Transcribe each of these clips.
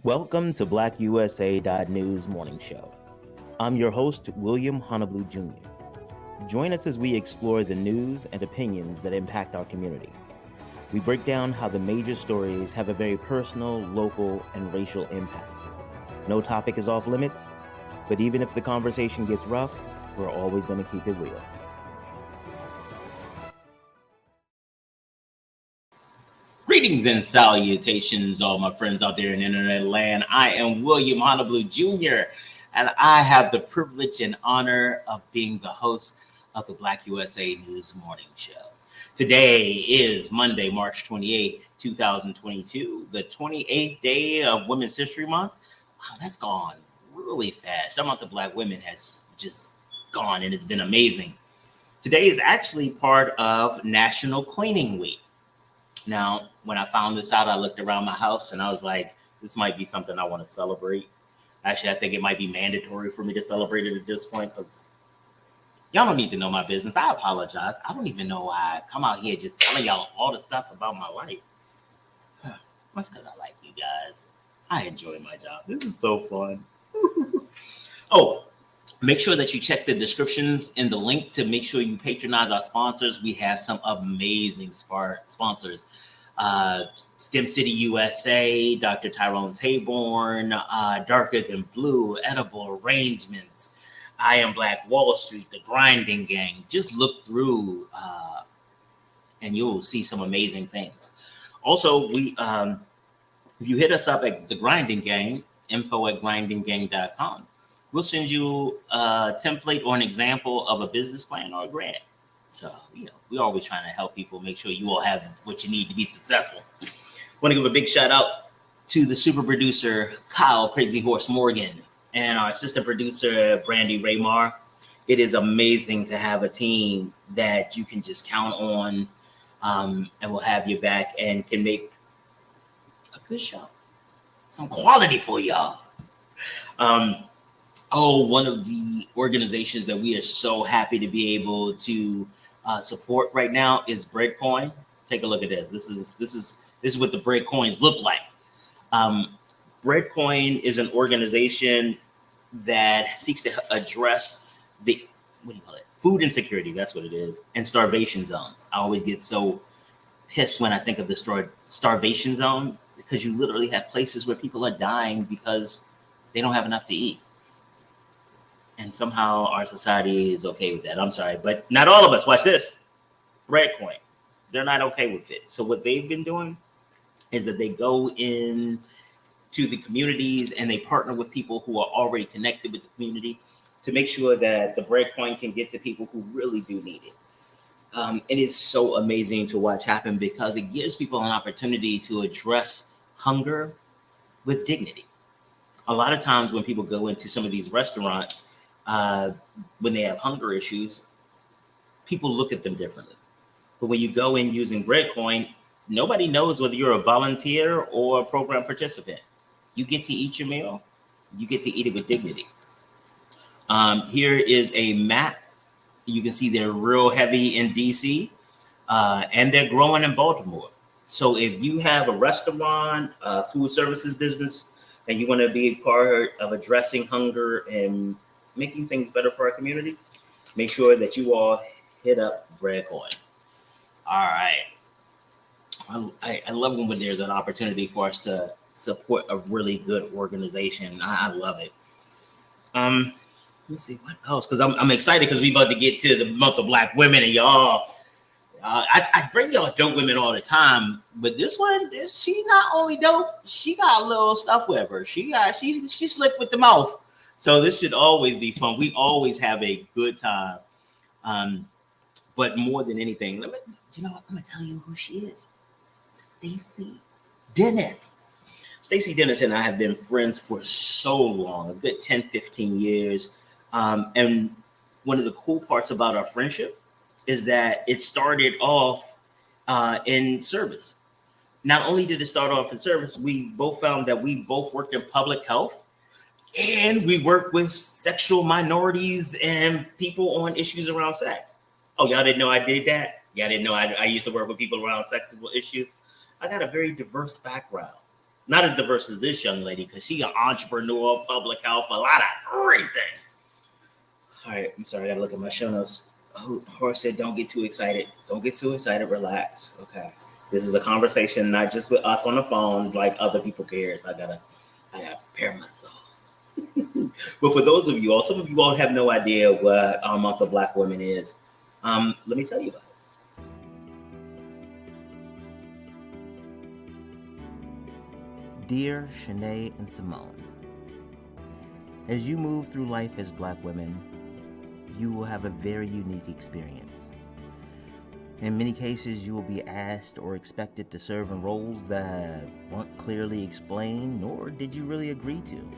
Welcome to BlackUSA.news morning show. I'm your host, William Honolulu Jr. Join us as we explore the news and opinions that impact our community. We break down how the major stories have a very personal, local, and racial impact. No topic is off limits, but even if the conversation gets rough, we're always going to keep it real. Greetings and salutations, all my friends out there in internet land. I am William Honolulu Jr., and I have the privilege and honor of being the host of the Black USA News Morning Show. Today is Monday, March 28th, 2022, the 28th day of Women's History Month. Wow, that's gone really fast. The month of Black women has just gone, and it's been amazing. Today is actually part of National Cleaning Week. Now, when I found this out, I looked around my house and I was like, this might be something I want to celebrate. Actually, I think it might be mandatory for me to celebrate it at this point because y'all don't need to know my business. I apologize. I don't even know why I come out here just telling y'all all the stuff about my life. That's because I like you guys. I enjoy my job. This is so fun. Oh, make sure that you check the descriptions in the link to make sure you patronize our sponsors. We have some amazing sponsors. STEM City USA, Dr. Tyrone Taborn, Darker Than Blue, Edible Arrangements, I Am Black Wall Street, The Grinding Gang. Just look through and you'll see some amazing things. Also, if you hit us up at The Grinding Gang, info@grindinggang.com. We'll send you a template or an example of a business plan or a grant. So, we're always trying to help people make sure you all have what you need to be successful. I want to give a big shout out to the super producer, Kyle Crazy Horse Morgan, and our assistant producer, Brandy Raymar. It is amazing to have a team that you can just count on and will have your back and can make a good show. Some quality for y'all. One of the organizations that we are so happy to be able to support right now is Breadcoin. Take a look at this. This is what the bread coins look like. Breadcoin is an organization that seeks to address the food insecurity. That's what it is, and starvation zones. I always get so pissed when I think of the starvation zone because you literally have places where people are dying because they don't have enough to eat. And somehow our society is okay with that. I'm sorry, but not all of us. Watch this. Breadcoin. They're not okay with it. So what they've been doing is that they go in to the communities and they partner with people who are already connected with the community to make sure that the Breadcoin can get to people who really do need it. It is so amazing to watch happen because it gives people an opportunity to address hunger with dignity. A lot of times when people go into some of these restaurants, when they have hunger issues, people look at them differently. But when you go in using Breadcoin, nobody knows whether you're a volunteer or a program participant. You get to eat your meal. You get to eat it with dignity. Here is a map. You can see they're real heavy in DC, and they're growing in Baltimore. So if you have a restaurant, food services business, and you want to be a part of addressing hunger and making things better for our community, make sure that you all hit up Breadcoin. All right. I love when there's an opportunity for us to support a really good organization. I love it. Let's see what else, because I'm excited because we about to get to the month of Black women, and y'all. I bring y'all dope women all the time, but this one, she not only dope, she got a little stuff with her. She slick with the mouth. So this should always be fun. We always have a good time. But more than anything, I'm gonna tell you who she is. Stacey Dennis. Stacey Dennis and I have been friends for so long, a good 10, 15 years. And one of the cool parts about our friendship is that it started off in service. Not only did it start off in service, we both found that we both worked in public health and we worked with sexual minorities and people on issues around sex. Oh, y'all didn't know I did that? Y'all didn't know I used to work with people around sexual issues? I got a very diverse background. Not as diverse as this young lady, because she an entrepreneur, public health, a lot of everything. All right, I'm sorry, I gotta look at my show notes. Horace said, don't get too excited. Don't get too excited, relax. Okay. This is a conversation, not just with us on the phone, like other people care. So I gotta prepare myself. But for those of you all, some of you all have no idea what our month of Black women is. Let me tell you about it. Dear Shanae and Simone, as you move through life as Black women, you will have a very unique experience. In many cases, you will be asked or expected to serve in roles that weren't clearly explained, nor did you really agree to.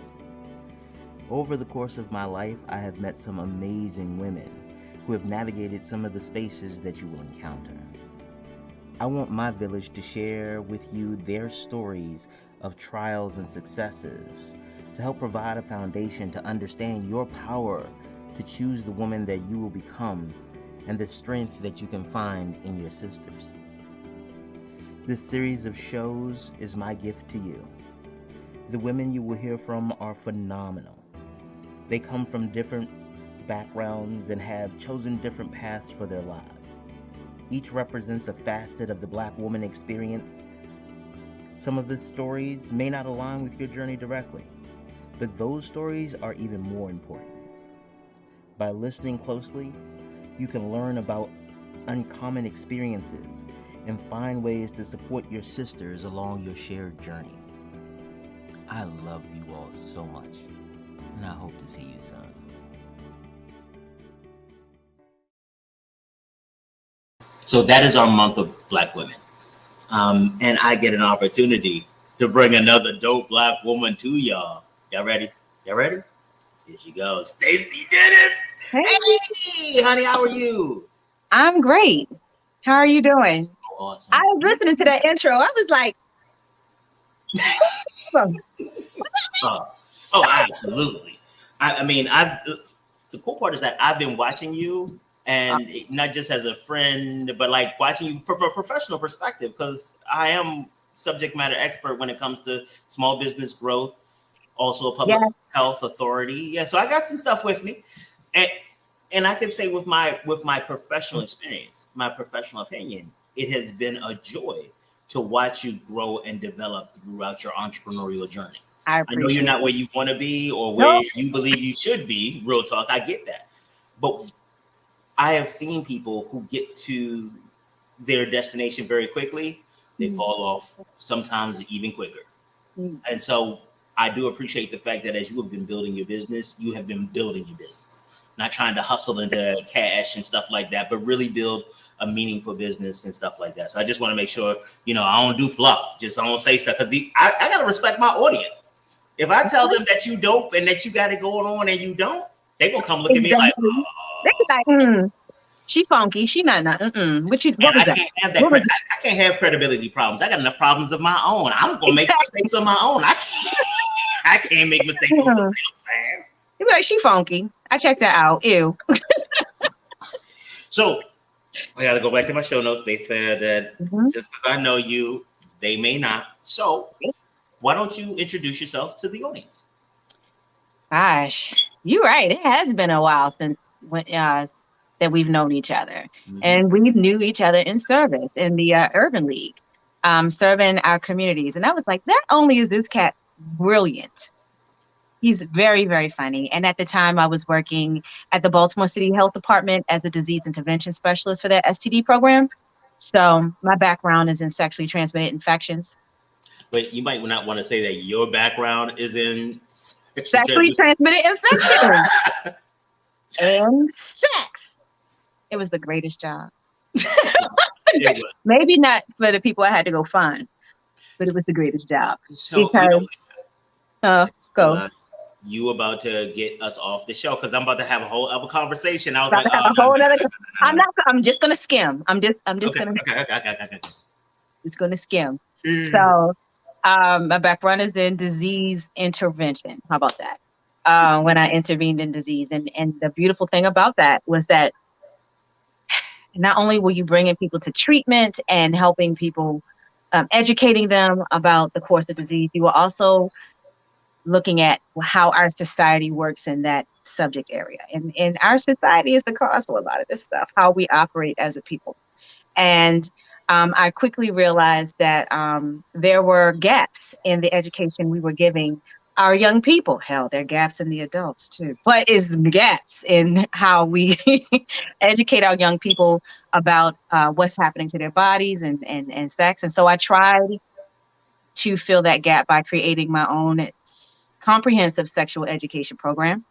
Over the course of my life, I have met some amazing women who have navigated some of the spaces that you will encounter. I want my village to share with you their stories of trials and successes to help provide a foundation to understand your power to choose the woman that you will become and the strength that you can find in your sisters. This series of shows is my gift to you. The women you will hear from are phenomenal. They come from different backgrounds and have chosen different paths for their lives. Each represents a facet of the Black woman experience. Some of the stories may not align with your journey directly, but those stories are even more important. By listening closely, you can learn about uncommon experiences and find ways to support your sisters along your shared journey. I love you all so much, and I hope to see you soon. So that is our month of Black women. And I get an opportunity to bring another dope Black woman to y'all. Y'all ready? Y'all ready? Here she goes. Stacey Dennis. Hey. Hey, honey, how are you? I'm great. How are you doing? Awesome. I was listening to that intro. I was like, Absolutely. I mean, the cool part is that I've been watching you, and not just as a friend, but like watching you from a professional perspective, because I am subject matter expert when it comes to small business growth, also a public health authority. Yeah, so I got some stuff with me, and I can say with my professional experience, my professional opinion, it has been a joy to watch you grow and develop throughout your entrepreneurial journey. I know you're not where you want to be or where you believe you should be. Real talk, I get that. But I have seen people who get to their destination very quickly. They fall off sometimes even quicker. And so I do appreciate the fact that as you have been building your business, you have been building your business. Not trying to hustle into cash and stuff like that, but really build a meaningful business and stuff like that. So I just want to make sure, I don't do fluff. I don't say stuff, because I got to respect my audience. If I tell them that you dope and that you got it going on and you don't, they gonna come look at me like, they be like, she funky. She not. What was that? Can't have that. I can't have credibility problems. I got enough problems of my own. I'm gonna make mistakes on my own. I can't make mistakes on somebody else, man. You be like, she funky. I checked that out. Ew. So I got to go back to my show notes. They said that just because I know you, they may not. So why don't you introduce yourself to the audience? Gosh, you're right. It has been a while since that we've known each other, and we knew each other in service in the Urban League, serving our communities. And I was like, not only is this cat brilliant, he's very, very funny. And at the time, I was working at the Baltimore City Health Department as a disease intervention specialist for their STD program. So my background is in sexually transmitted infections. But you might not want to say that your background is in sexually transmitted infections and sex. It was the greatest job. Maybe not for the people I had to go find, but it was the greatest job. So, because, go. You about to get us off the show, because I'm about to have a whole other conversation. I was I'm just gonna skim. I'm just gonna. Okay. It's gonna skim. So, my background is in disease intervention. How about that? When I intervened in disease, and the beautiful thing about that was that not only were you bringing people to treatment and helping people educating them about the course of disease. You were also looking at how our society works in that subject area. And our society is the cause for a lot of this stuff, how we operate as a people. And I quickly realized that there were gaps in the education we were giving our young people. Hell, there are gaps in the adults too, but it's gaps in how we educate our young people about what's happening to their bodies and sex. And so I tried to fill that gap by creating my own comprehensive sexual education program.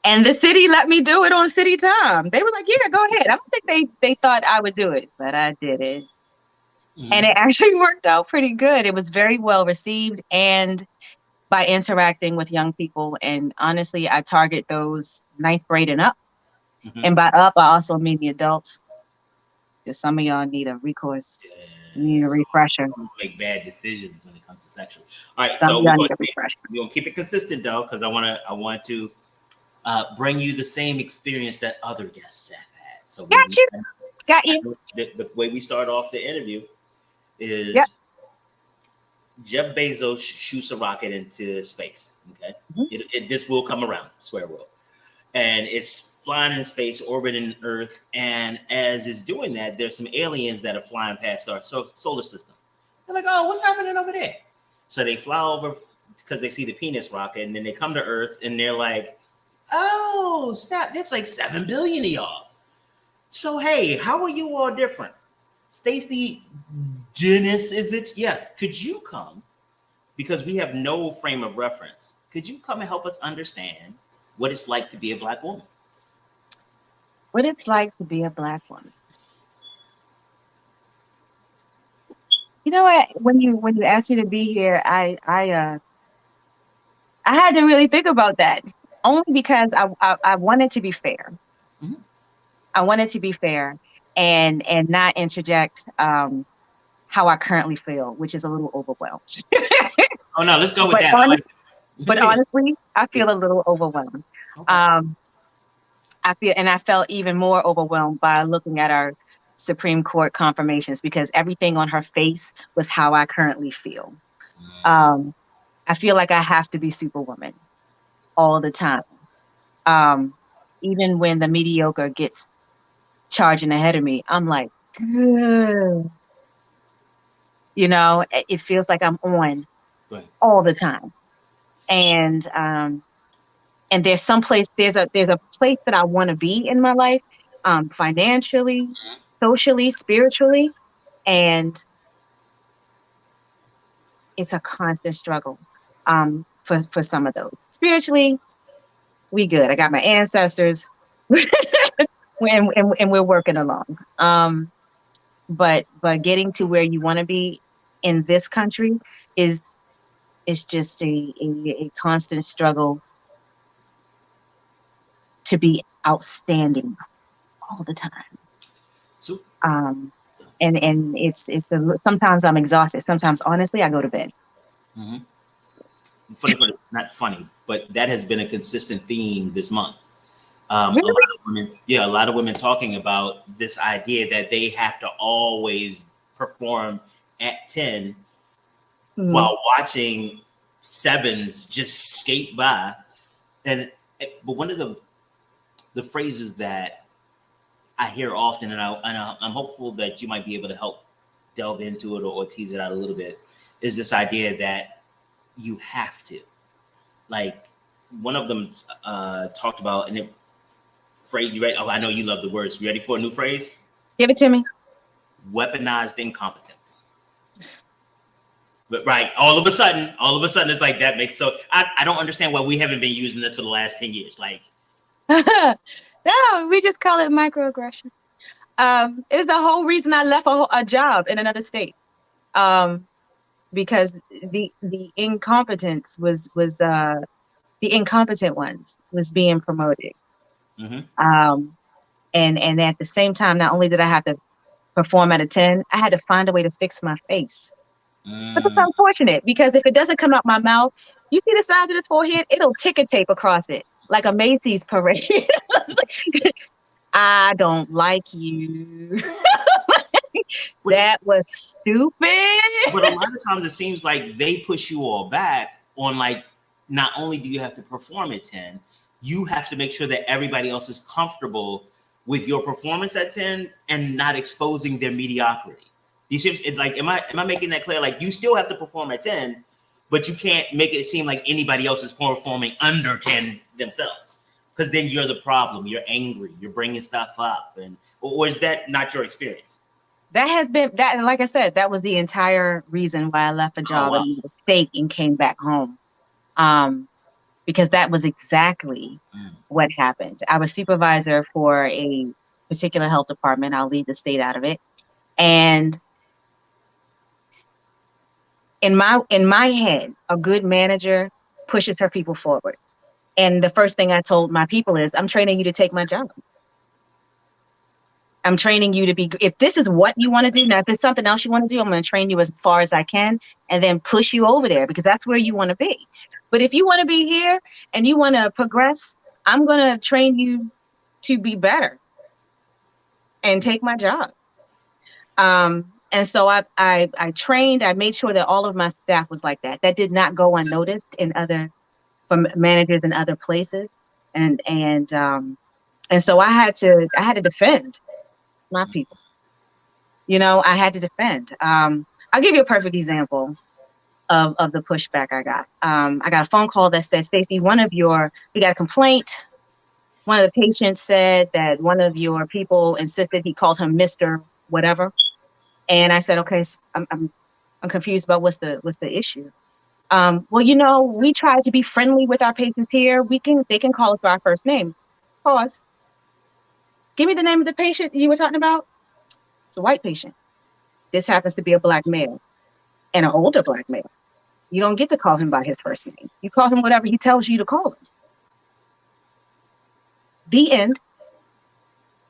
And the city let me do it on city time. They were like, yeah, go ahead. I don't think they thought I would do it, but I did it. Mm-hmm. And it actually worked out pretty good. It was very well received, and by interacting with young people. And honestly, I target those 9th grade and up. Mm-hmm. And by up, I also mean the adults. Because some of y'all need a recourse. Yeah. You need a refresher. Make bad decisions when it comes to sexual. All right, so we're gonna keep it consistent though, because I want to bring you the same experience that other guests have had. So got you. The way we start off the interview is Jeff Bezos shoots a rocket into space. Okay, mm-hmm. This will come around. I swear it will. And it's flying in space, orbiting Earth. And as it's doing that, there's some aliens that are flying past our solar system. They're like, oh, what's happening over there? So they fly over because they see the penis rocket, and then they come to Earth, and they're like, oh, snap, that's like 7 billion of y'all. So, hey, how are you all different? Stacey Dennis, is it? Yes. Could you come? Because we have no frame of reference. Could you come and help us understand what it's like to be a Black woman? What it's like to be a Black woman. You know what? When you asked me to be here, I had to really think about that. Only because I wanted to be fair. Mm-hmm. I wanted to be fair and not interject how I currently feel, which is a little overwhelmed. Oh no, let's go with that. But honestly, I feel a little overwhelmed. Okay. I felt even more overwhelmed by looking at our Supreme Court confirmations, because everything on her face was how I currently feel. I feel like I have to be Superwoman all the time. Even when the mediocre gets charging ahead of me, I'm like, good. You know, it feels like I'm on all the time. And there's some place, there's a place that I want to be in my life, financially, socially, spiritually, and it's a constant struggle for some of those. Spiritually, we good. I got my ancestors, and we're working along. But getting to where you want to be in this country is just a constant struggle to be outstanding all the time. So, and it's sometimes I'm exhausted. Sometimes, honestly, I go to bed. Mm-hmm. Funny, but not funny, but that has been a consistent theme this month. Really? A lot of women talking about this idea that they have to always perform at 10 while watching 7s just skate by. But one of the phrases that I hear often, and I'm hopeful that you might be able to help delve into it or tease it out a little bit, is this idea that you have to. Like, one of them talked about, and phrase, you ready? Oh, I know you love the words. You ready for a new phrase? Give it to me. Weaponized incompetence. But right, all of a sudden, it's like that makes so. I don't understand why we haven't been using this for the last 10 years. Like, no, we just call it microaggression. It's the whole reason I left a job in another state. Because the incompetence was the incompetent ones was being promoted. Mm-hmm. And at the same time, not only did I have to perform at a 10, I had to find a way to fix my face. But it's unfortunate, because if it doesn't come out my mouth, you see the size of this forehead, it'll ticker tape across it like a Macy's parade. I don't like you. That was stupid. But a lot of times it seems like they push you all back on, like, not only do you have to perform at 10, you have to make sure that everybody else is comfortable with your performance at 10 and not exposing their mediocrity. You see, like, am I making that clear? Like, you still have to perform at 10, but you can't make it seem like anybody else is performing under 10 themselves, because then you're the problem. You're angry. You're bringing stuff up, or is that not your experience? That has been that. Like I said, that was the entire reason why I left a job in the state and came back home, because that was exactly what happened. I was supervisor for a particular health department. I'll leave the state out of it, and in my head, a good manager pushes her people forward. And the first thing I told my people is, I'm training you to take my job. I'm training you to be, if this is what you want to do, now if there's something else you want to do, I'm going to train you as far as I can and then push you over there, because that's where you want to be. But if you want to be here and you want to progress, I'm going to train you to be better and take my job. And so I trained, I made sure that all of my staff was like that. That did not go unnoticed from managers in other places. And so I had to defend my people. You know, I had to defend. I'll give you a perfect example of the pushback I got. I got a phone call that said, Stacey, we got a complaint. One of the patients said that one of your people insisted he called him Mr. whatever. And I said, okay, I'm confused about what's the issue. Well, you know, we try to be friendly with our patients here. They can call us by our first name. Pause. Give me the name of the patient you were talking about. It's a white patient. This happens to be a Black male, and an older Black male. You don't get to call him by his first name. You call him whatever he tells you to call him. The end.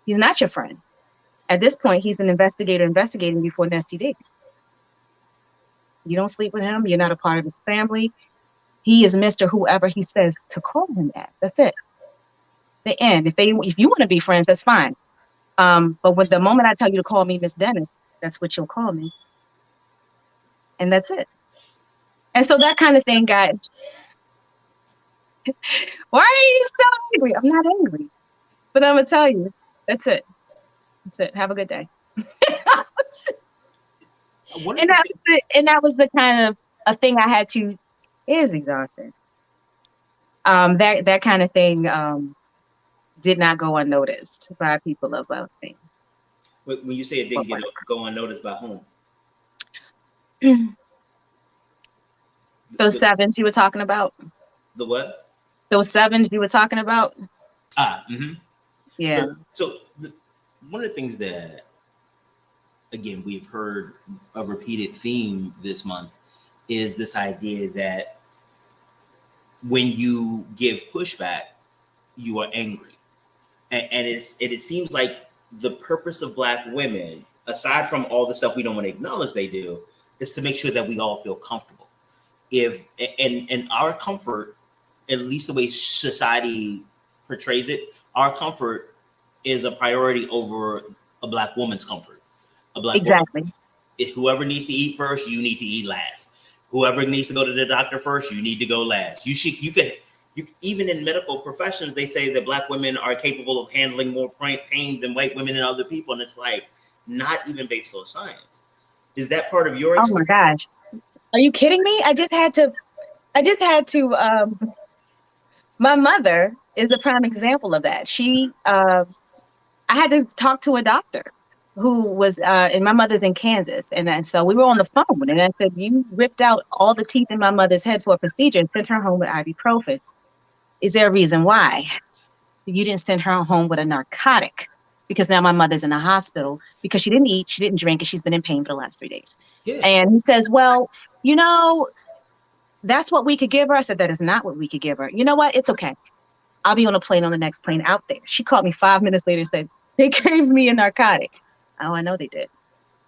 He's not your friend. At this point, he's an investigator investigating you for an STD. You don't sleep with him. You're not a part of his family. He is Mr. Whoever he says to call him as. That's it. The end. If you want to be friends, that's fine. But with the moment I tell you to call me Miss Dennis, that's what you'll call me. And that's it. And so that kind of thing got, why are you so angry? I'm not angry. But I'm going to tell you, that's it. That's it. Have a good day. And that was the kind of a thing I had to, it is exhausting. That kind of thing did not go unnoticed by people of thing. When you say it didn't go unnoticed, by whom? Those sevens you were talking about. The what? Those sevens you were talking about. Yeah. So one of the things that, again, we've heard a repeated theme this month is this idea that when you give pushback, you are angry. And it seems like the purpose of Black women, aside from all the stuff we don't want to acknowledge they do, is to make sure that we all feel comfortable. And our comfort, at least the way society portrays it, our comfort is a priority over a Black woman's comfort. A Black exactly. woman, if whoever needs to eat first, you need to eat last. Whoever needs to go to the doctor first, you need to go last. Even in medical professions, they say that Black women are capable of handling more pain than white women and other people. And it's like, not even based on science. Is that part of your experience? Oh my gosh. Are you kidding me? I just had to, my mother is a prime example of that. I had to talk to a doctor who was, and my mother's in Kansas. And so we were on the phone and I said, you ripped out all the teeth in my mother's head for a procedure and sent her home with ibuprofen. Is there a reason why you didn't send her home with a narcotic? Because now my mother's in the hospital because she didn't eat, she didn't drink, and she's been in pain for the last 3 days. Yeah. And he says, well, you know, that's what we could give her. I said, that is not what we could give her. You know what? It's okay. I'll be on a plane on the next plane out there. She called me 5 minutes later and said, they gave me a narcotic. Oh, I know they did.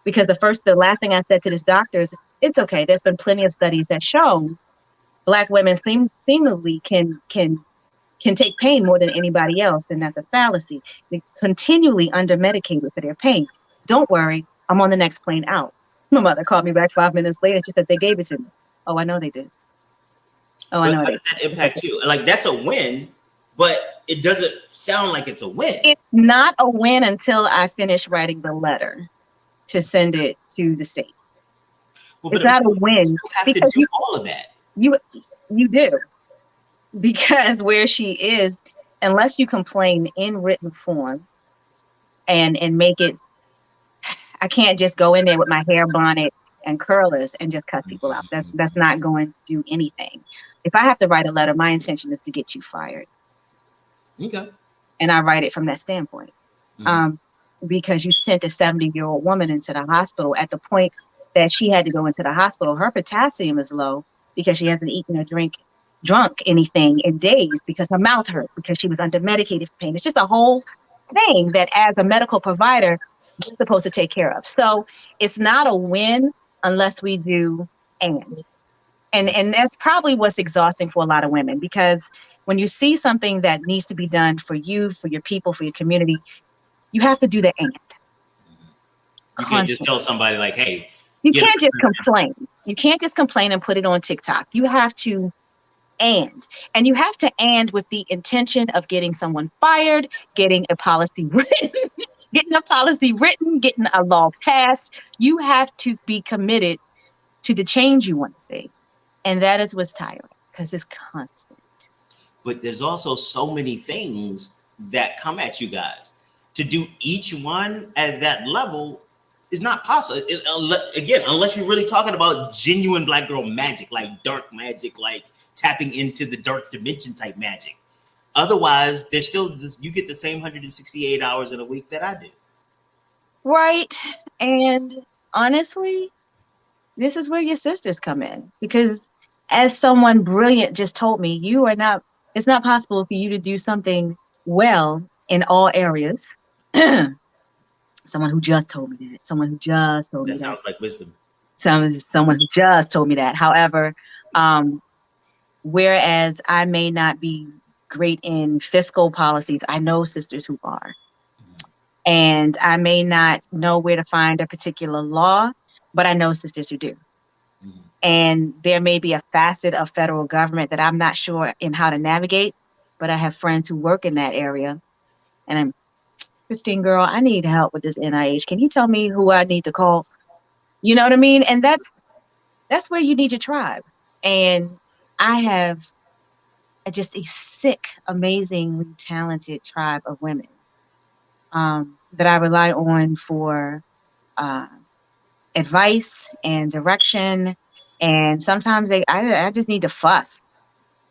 Because the last thing I said to this doctor is, it's okay. There's been plenty of studies that show Black women seemingly can take pain more than anybody else, and that's a fallacy. They continually under-medicated for their pain. Don't worry, I'm on the next plane out. My mother called me back 5 minutes later. She said, they gave it to me. Oh, I know they did. Oh, I But know how they did did. that impact you? Like, that's a win, but it doesn't sound like it's a win. It's not a win until I finish writing the letter to send it to the state. Well, It's but not a you win still have to because do all of that. you do, because where she is, unless you complain in written form and make it, I can't just go in there with my hair bonnet and curlers and just cuss people out. That's not going to do anything. If I have to write a letter, my intention is to get you fired. Okay. And I write it from that standpoint. Because you sent a 70-year-old woman into the hospital at the point that she had to go into the hospital. Her potassium is low because she hasn't eaten or drunk anything in days, because her mouth hurt, because she was under medicated for pain. It's just a whole thing that as a medical provider, we're supposed to take care of. So it's not a win unless we do and that's probably what's exhausting for a lot of women, because when you see something that needs to be done for you, for your people, for your community, you have to do the and. You can't just tell somebody like, hey. You can't just complain. You can't just complain and put it on TikTok. You have to and you have to and with the intention of getting someone fired, getting a policy written, getting a law passed. You have to be committed to the change you want to see. And that is what's tiring, because it's constant. But there's also so many things that come at you guys. To do each one at that level is not possible. Again, unless you're really talking about genuine Black girl magic, like dark magic, like tapping into the dark dimension type magic. Otherwise, there's still you get the same 168 hours in a week that I do. Right. And honestly, this is where your sisters come in, because as someone brilliant just told me, it's not possible for you to do something well in all areas. Someone who just told me that. That sounds like wisdom. Someone who just told me that. However, whereas I may not be great in fiscal policies, I know sisters who are. And I may not know where to find a particular law, but I know sisters who do. And there may be a facet of federal government that I'm not sure in how to navigate, but I have friends who work in that area. And I'm, Christine, girl, I need help with this NIH. Can you tell me who I need to call? You know what I mean? And that's where you need your tribe. And I have just a sick, amazingly talented tribe of women that I rely on for advice and direction. And sometimes I just need to fuss.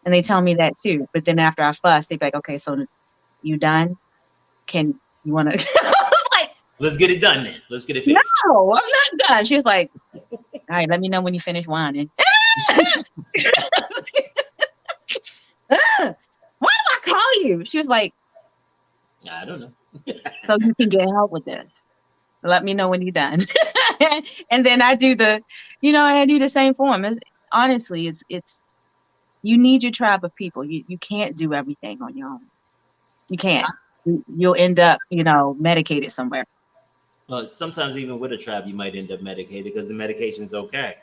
And they tell me that too. But then after I fuss, they're like, okay, so you done? You want to? Like, let's get it done then. Let's get it fixed. No, I'm not done. She was like, all right, let me know when you finish whining. Why do I call you? She was like, I don't know. So you can get help with this. Let me know when you're done. And then I do the same form. Honestly, it's you need your tribe of people. You can't do everything on your own. You can't. You'll end up, medicated somewhere. Well, sometimes even with a tribe, you might end up medicated because the medication's okay.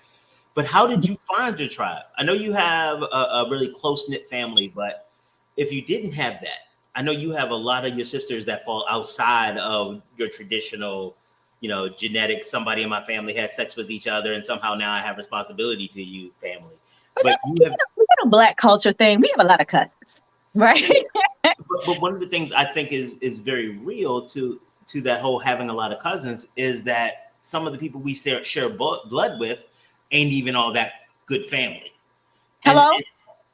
But how did you find your tribe? I know you have a really close-knit family, but if you didn't have that, I know you have a lot of your sisters that fall outside of your traditional, genetic, somebody in my family had sex with each other and somehow now I have responsibility to you family. But we have a Black culture thing. We have a lot of cousins, right? but one of the things I think is very real to that whole having a lot of cousins is that some of the people we share blood with ain't even all that good family. Hello?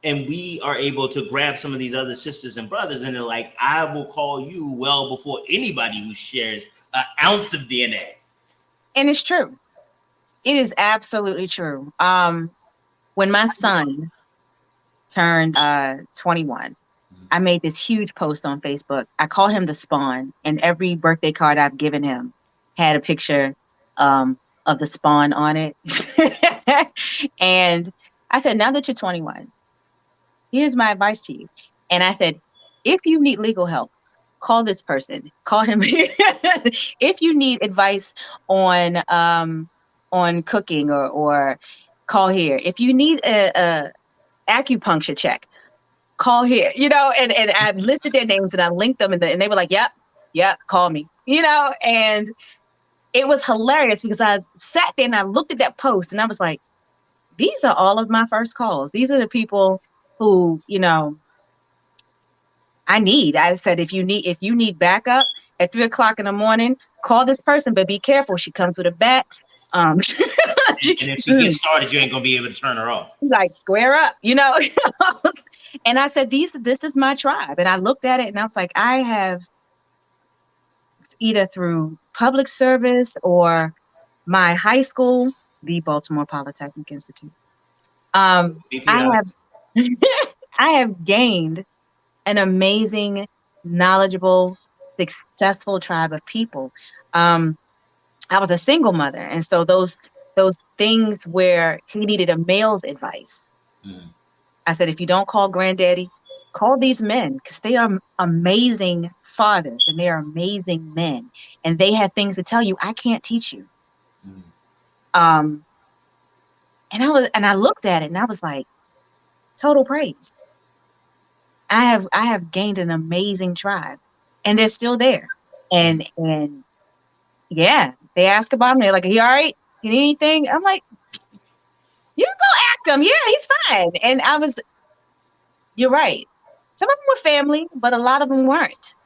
And we are able to grab some of these other sisters and brothers and they're like, I will call you well before anybody who shares an ounce of DNA. And it's true. It is absolutely true. When my son turned 21, I made this huge post on Facebook. I call him the Spawn, and every birthday card I've given him had a picture of the Spawn on it. And I said, now that you're 21, here's my advice to you. And I said, if you need legal help, call this person, call him. If you need advice on cooking or call here. If you need a acupuncture check, call here, and I listed their names and I linked them and they were like, yep, call me, and it was hilarious because I sat there and I looked at that post and I was like, these are all of my first calls. These are the people who, I said, if you need backup at 3:00 in the morning, call this person, but be careful. She comes with a bat. And if she gets started, you ain't gonna be able to turn her off. Like, square up, And I said, this is my tribe. And I looked at it and I was like, I have either through public service or my high school, the Baltimore Polytechnic Institute. I have I have gained an amazing, knowledgeable, successful tribe of people. I was a single mother, and so those things where he needed a male's advice. I said, if you don't call granddaddy, call these men, because they are amazing fathers and they are amazing men, and they have things to tell you I can't teach you. And I looked at it and I was like, total praise. I have gained an amazing tribe, and they're still there. And yeah, they ask about him. They're like, "Are you all right? You need anything?" I'm like, "You can go ask him. Yeah, he's fine." And you're right. Some of them were family, but a lot of them weren't.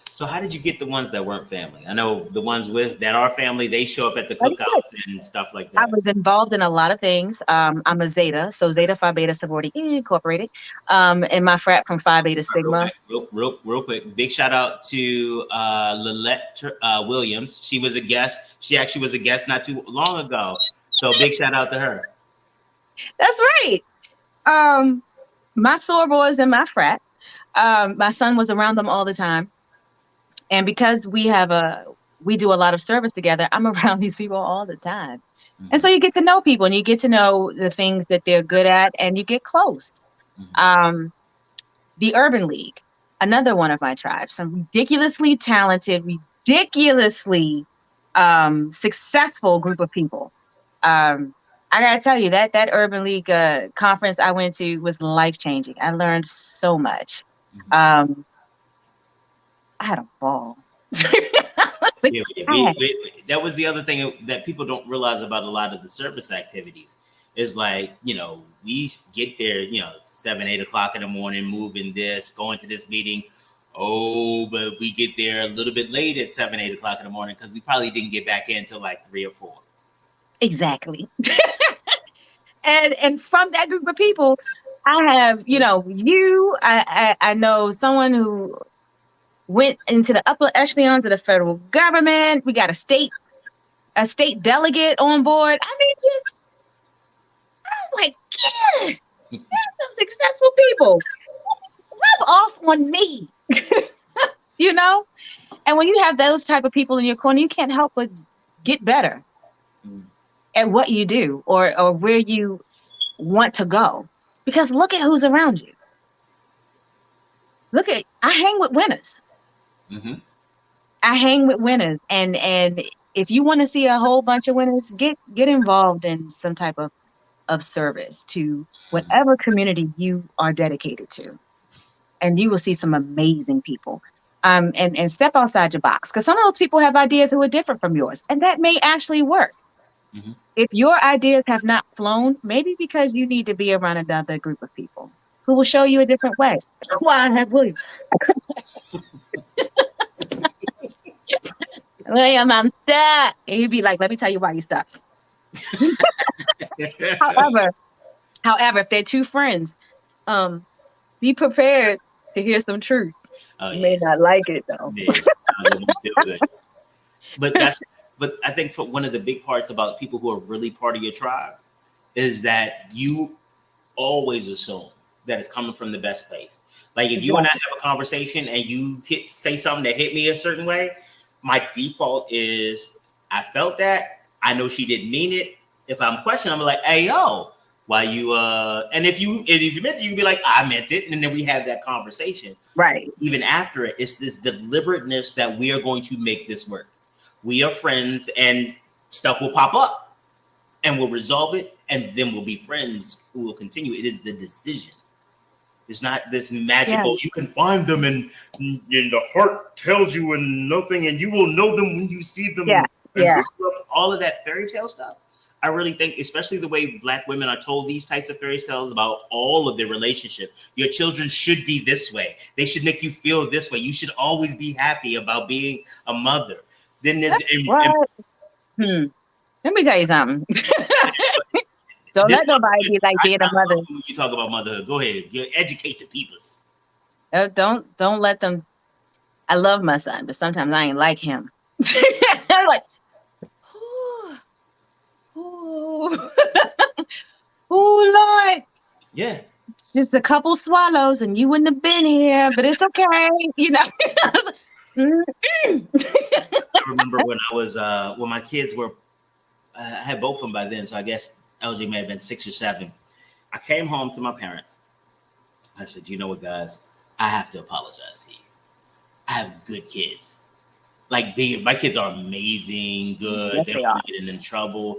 So how did you get the ones that weren't family? I know the ones that are family, they show up at the cookouts and stuff like that. I was involved in a lot of things. I'm a Zeta, so Zeta Phi Beta Sorority Incorporated, and my frat from Phi Beta Sigma. Real quick, big shout out to Lillette Williams. She was a guest. She actually was a guest not too long ago. So big shout out to her. That's right. My sorors and my frat. My son was around them all the time. And because we do a lot of service together, I'm around these people all the time. And so you get to know people and you get to know the things that they're good at and you get close. The Urban League, another one of my tribes, some ridiculously talented, ridiculously successful group of people. I got to tell you that Urban League conference I went to was life-changing. I learned so much. I had a ball. That was the other thing that people don't realize about a lot of the service activities is like, we get there, 7, 8 o'clock in the morning, moving this, going to this meeting. Oh, but we get there a little bit late at 7, 8 o'clock in the morning because we probably didn't get back in until like 3 or 4. Exactly. And from that group of people, I have, I know someone who went into the upper echelons of the federal government. We got a state delegate on board. I was like, yeah, there's some successful people. Rub off on me, And when you have those type of people in your corner, you can't help but get better at what you do or where you want to go. Because look at who's around you. I hang with winners. I hang with winners, and if you want to see a whole bunch of winners, get involved in some type of service to whatever community you are dedicated to, and you will see some amazing people. And step outside your box, because some of those people have ideas who are different from yours, and that may actually work. If your ideas have not flown, maybe because you need to be around another group of people who will show you a different way. Why I have William. William, I'm stuck. And he'd be like, let me tell you why you're stuck. However, if they're two friends, be prepared to hear some truth. You may not like it though. But I think for one of the big parts about people who are really part of your tribe is that you always assume that it's coming from the best place. Like if you and I have a conversation and you say something that hit me a certain way, my default is I felt that. I know she didn't mean it. If I'm questioning, I'm like, hey, yo, Why you and if you meant it, you'd be like, I meant it, and then we have that conversation. Right. Even after it, it's this deliberateness that we are going to make this work. We are friends, and stuff will pop up, and we'll resolve it, and then we'll be friends who will continue. It is the decision. It's not this magical. You can find them, and the heart tells you, and nothing, and you will know them when you see them. Yeah. All of that fairy tale stuff. I really think, especially the way Black women are told these types of fairy tales about all of their relationship. Your children should be this way. They should make you feel this way. You should always be happy about being a mother. Then there's Let me tell you something. Don't let nobody be like being a mother. You talk about motherhood. Go ahead. You educate the peoples. Don't let them. I love my son, but sometimes I ain't like him. I'm like, oh Lord. Yeah. Just a couple swallows and you wouldn't have been here, but it's okay. I remember when I was when my kids were I had both of them by then, so I guess LJ may have been 6 or 7. I came home to my parents. I said, you know what, guys? I have to apologize to you. I have good kids. Like my kids are amazing, good. Yes, they don't get in trouble.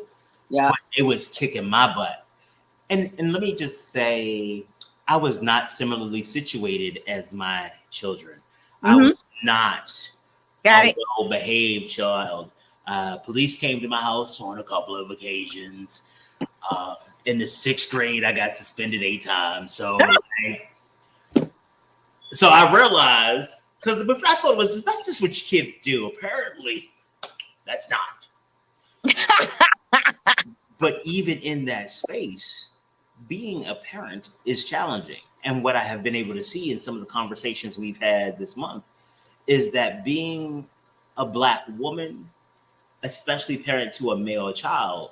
Yeah. But it was kicking my butt. And let me just say, I was not similarly situated as my children. I was not a well-behaved child. Police came to my house on a couple of occasions. In the 6th grade, I got suspended 8 times. So I realized, because before I thought it was just, that's just what kids do. Apparently, that's not. But even in that space, being a parent is challenging. And what I have been able to see in some of the conversations we've had this month is that being a Black woman, especially parent to a male child,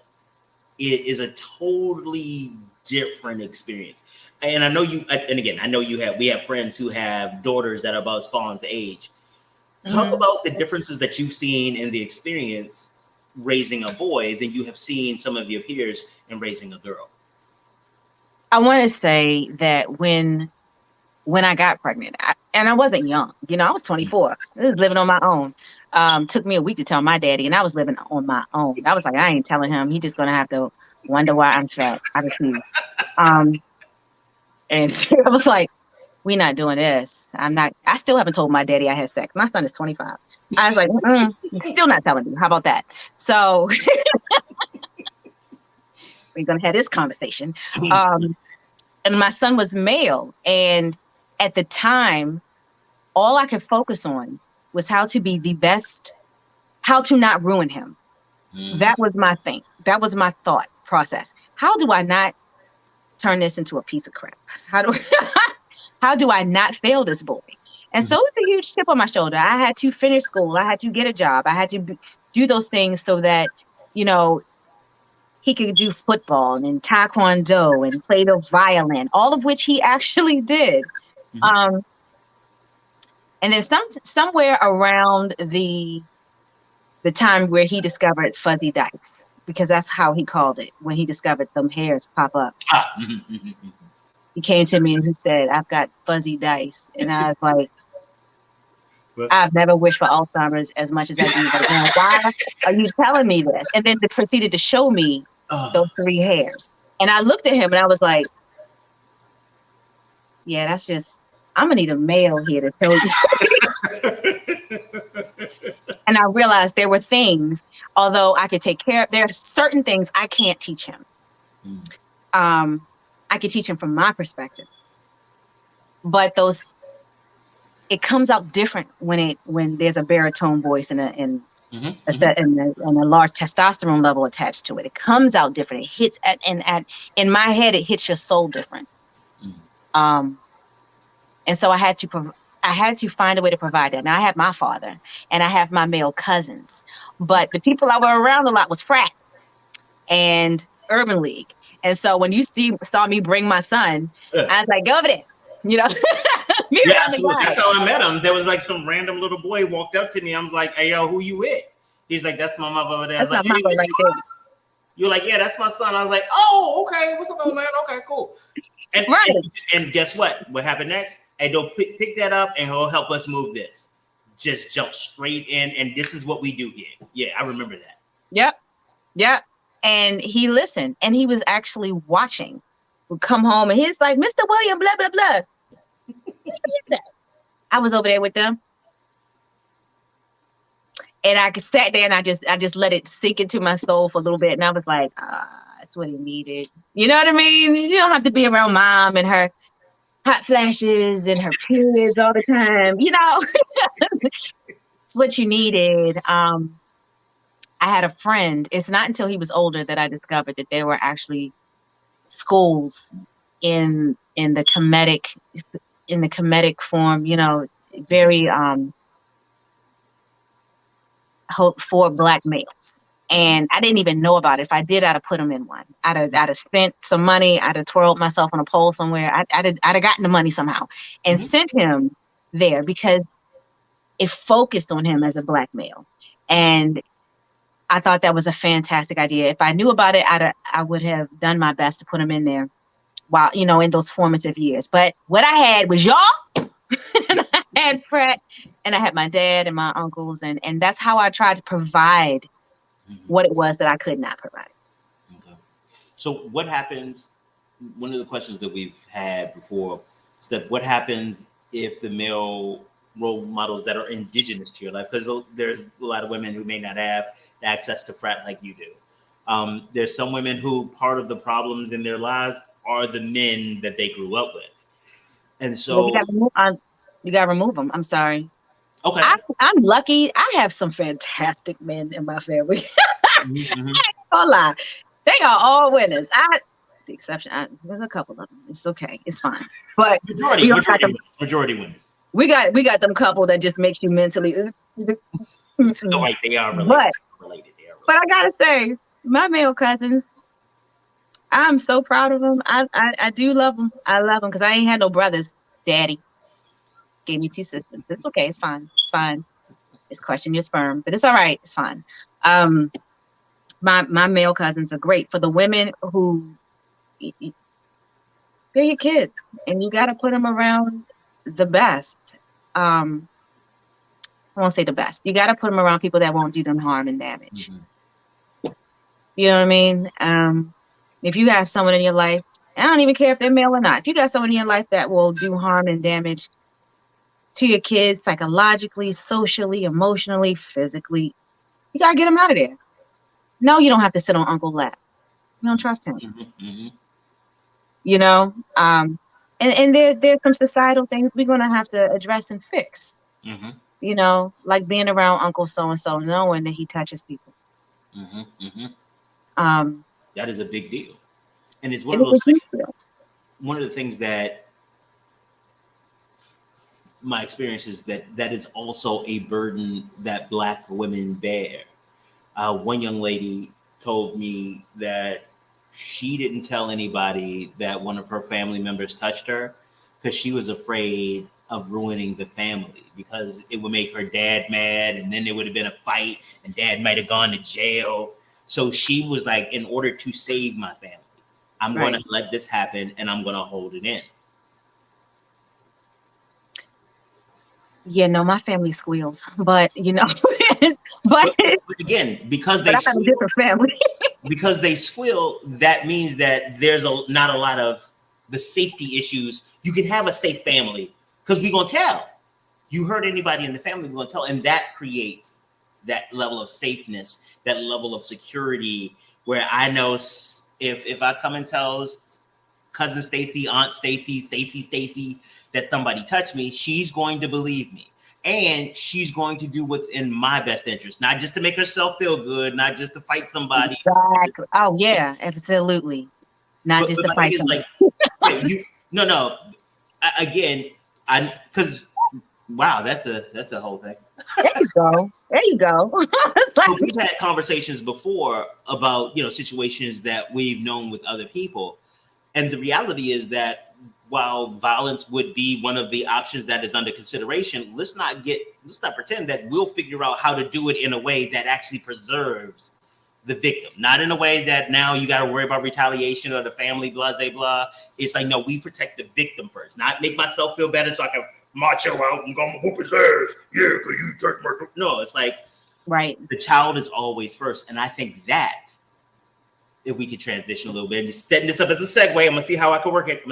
it is a totally different experience. And I know we have friends who have daughters that are about Spawn's age. Talk about the differences that you've seen in the experience raising a boy than you have seen some of your peers in raising a girl. I want to say that when I got pregnant, and I wasn't young, I was 24. I was living on my own. Took me a week to tell my daddy, and I was living on my own. I was like, I ain't telling him. He's just gonna have to wonder why I'm fat. I refuse. And I was like, we're not doing this. I still haven't told my daddy I had sex. My son is 25. I was like, still not telling you. How about that? So we're gonna have this conversation. And my son was male, and at the time, all I could focus on was how to be the best, how to not ruin him. That was my thing. That was my thought process. How do I not turn this into a piece of crap? How do I not fail this boy? And so it's a huge chip on my shoulder. I had to finish school. I had to get a job. I had to do those things so that, he could do football and taekwondo and play the violin, all of which he actually did. And then somewhere around the time where he discovered fuzzy dice, because that's how he called it, when he discovered them hairs pop up. He came to me and he said, I've got fuzzy dice. And I was like, I've never wished for Alzheimer's as much as I do right now. Why are you telling me this? And then they proceeded to show me those 3 hairs. And I looked at him and I was like, yeah, that's just, I'm going to need a male here to tell you. And I realized there were things, although I could take care of, there are certain things I can't teach him. I could teach him from my perspective. But it comes out different when there's a baritone voice and a large testosterone level attached to it. It comes out different. It hits in my head, it hits your soul different. And so I had to find a way to provide that. Now I have my father and I have my male cousins, but the people I were around a lot was frat and Urban League. And so when you saw me bring my son, I was like, go over there. Absolutely. That's how I met him. There was like some random little boy walked up to me. I was like, hey, yo, who you with? He's like, that's my mother over there. I was like, hey, You're like, yeah, that's my son. I was like, oh, okay. What's up, old man? Okay, cool. And, Right. and guess what? What happened next? Hey, don't pick that up and he'll help us move this. Just jump straight in. And this is what we do here. Yeah, I remember that. Yep. And he listened, and he was actually watching. Would come home and he's like, Mr. William, blah, blah, blah. I was over there with them. And I sat there and I just let it sink into my soul for a little bit. And I was like, that's what he needed. You know what I mean? You don't have to be around mom and her hot flashes and her periods all the time. You know, it's what you needed. I had a friend. It's not until he was older that I discovered that there were actually schools in the comedic form, you know, very for Black males. And I didn't even know about it. If I did, I'd have put him in one. I'd have spent some money. I'd have twirled myself on a pole somewhere. I'd have gotten the money somehow and sent him there because it focused on him as a Black male. And I thought that was a fantastic idea. If I knew about it, I would have done my best to put him in there while, you know, in those formative years. But what I had was y'all. And I had Fred, and I had my dad and my uncles, and that's how I tried to provide what it was that I could not provide. Okay. So what happens? One of the questions that we've had before is that what happens if the male role models that are indigenous to your life, because there's a lot of women who may not have access to frat like you do. There's some women who part of the problems in their lives are the men that they grew up with. And so you gotta remove them. I'm sorry. Okay. I'm lucky. I have some fantastic men in my family. I ain't gonna lie. They are all winners. The exception, there's a couple of them. It's okay. It's fine. But majority winners. We got them couple that just makes you mentally. Right, they are related. But I gotta say, my male cousins, I'm so proud of them. I do love them. I love them because I ain't had no brothers. Daddy gave me 2 sisters. It's okay. It's fine. It's fine. Just question your sperm, but it's all right. It's fine. My male cousins are great. For the women who, they're your kids, and you got to put them around the best. I won't say the best. You got to put them around people that won't do them harm and damage. You know what I mean? If you have someone in your life, I don't even care if they're male or not. If you got someone in your life that will do harm and damage to your kids psychologically, socially, emotionally, physically, you got to get them out of there. No, you don't have to sit on Uncle's lap. You don't trust him. You know? And there's some societal things we're going to have to address and fix. You know, like being around Uncle so-and-so, knowing that he touches people. That is a big deal. And it's one of those things, one of the things that my experience is that is also a burden that Black women bear. One young lady told me that she didn't tell anybody that one of her family members touched her because she was afraid of ruining the family because it would make her dad mad, and then there would have been a fight and dad might have gone to jail. So she was like, in order to save my family, I'm going to let this happen and I'm going to hold it in. Yeah, no, my family squeals, but you know, but again, because they have a different family. Because they squeal, that means that there's not a lot of the safety issues. You can have a safe family because we're going to tell. You hurt anybody in the family, we're going to tell. And that creates that level of safeness, that level of security where I know if I come and tell cousin Stacey, aunt Stacey that somebody touched me, she's going to believe me. And she's going to do what's in my best interest, not just to make herself feel good, not just to fight somebody. Exactly. Oh yeah, absolutely. Not just to fight somebody. Again, because wow, that's a whole thing. There you go. We've had conversations before about, you know, situations that we've known with other people. And the reality is that while violence would be one of the options that is under consideration, let's not pretend that we'll figure out how to do it in a way that actually preserves the victim, not in a way that now you got to worry about retaliation or the family, blah, blah, blah. It's like, no, we protect the victim first, not make myself feel better so I can macho out and go whoop his ass. Yeah, because you touched my... No, it's like, right. The child is always first. And I think that if we could transition a little bit, just setting this up as a segue, I'm going to see how I can work it.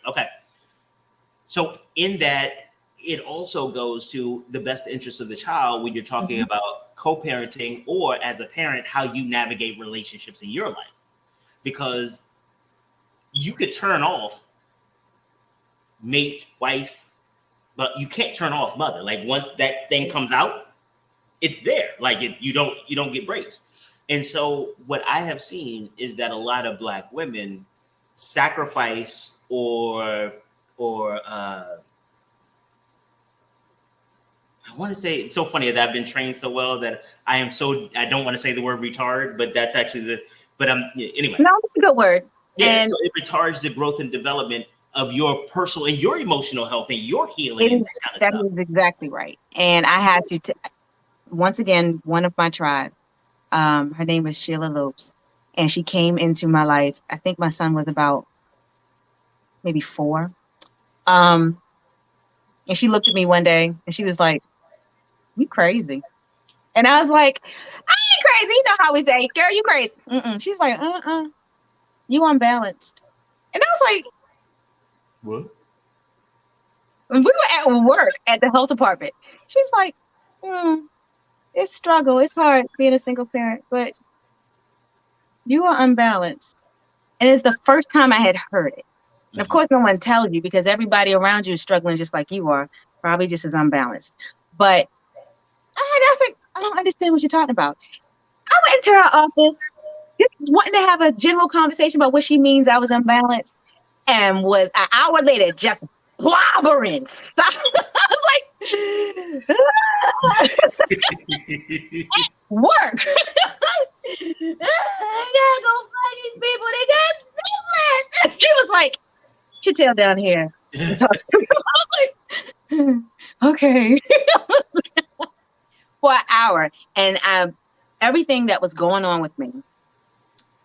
Okay. So in that, it also goes to the best interest of the child when you're talking about co-parenting, or as a parent, how you navigate relationships in your life. Because you could turn off mate, wife, but you can't turn off mother. Like once that thing comes out, it's there. Like you don't get breaks. And so what I have seen is that a lot of Black women sacrifice or I want to say, it's so funny that I've been trained so well that I don't want to say the word retard, but that's actually anyway. No, it's a good word. Yeah, so it retards the growth and development of your personal and your emotional health and your healing and that kind of stuff. That is exactly right. And I had to, once again, one of my tribe, her name was Sheila Lopes, and she came into my life. I think my son was about maybe 4. And she looked at me one day and she was like, "You crazy." And I was like, "I ain't crazy." You know how we say, "Girl, you crazy." She's like, "You unbalanced." And I was like, "What?" And we were at work at the health department. She's like, "It's struggle. It's hard being a single parent, but you are unbalanced." And it's the first time I had heard it. And of course, no one tells you because everybody around you is struggling just like you are, probably just as unbalanced. But I was like, I don't understand what you're talking about. I went into her office, just wanting to have a general conversation about what she means I was unbalanced, and was an hour later just blobbering. I was like, work. I gotta go find these people. They got syphilis. And she was like, "Put your tail down here and talk to me." I was like, okay. For an hour. And everything that was going on with me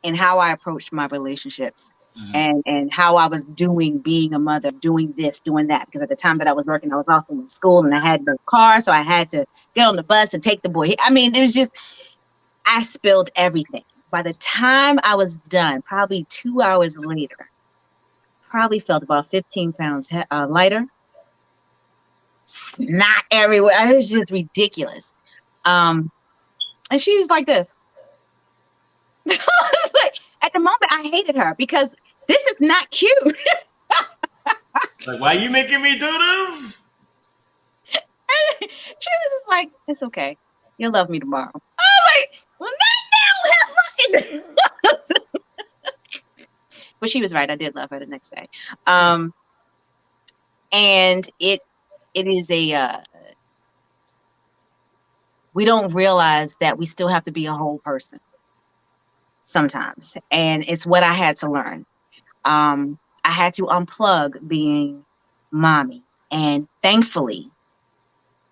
and how I approached my relationships and how I was being a mother, doing this, doing that. Because at the time that I was working, I was also in school and I had no car. So I had to get on the bus and take the boy. I mean, it was just, I spilled everything. By the time I was done, probably 2 hours later, probably felt about 15 pounds lighter. Snot everywhere. It was just ridiculous. And she's like this. It's like, at the moment, I hated her because this is not cute. Like, why are you making me do this? She was just like, "It's okay. You'll love me tomorrow." I'm like, "Well, not now. But she was right. I did love her the next day. And it is we don't realize that we still have to be a whole person sometimes. And it's what I had to learn. I had to unplug being mommy. And thankfully,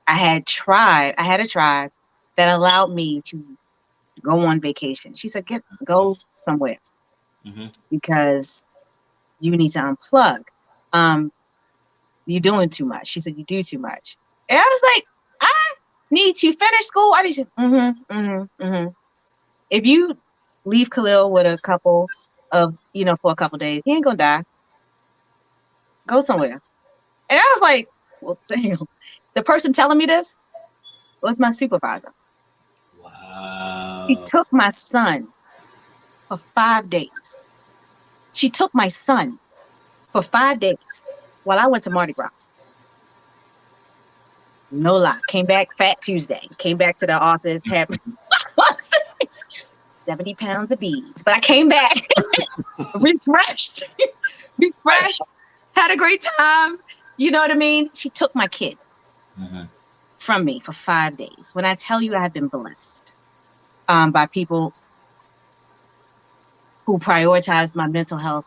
I had a tribe that allowed me to go on vacation. She said, go somewhere because you need to unplug. You're doing too much. She said, you do too much. And I was like, I need to finish school. I need to, If you leave Khalil with a couple of, for a couple of days, he ain't gonna die. Go somewhere. And I was like, well, damn. The person telling me this was my supervisor. Wow. She took my son for 5 days. She took my son for 5 days while I went to Mardi Gras. No lie. Came back Fat Tuesday. Came back to the office, had 70 pounds of beads. But I came back refreshed, had a great time. You know what I mean? She took my kid from me for 5 days. When I tell you I have been blessed by people who prioritized my mental health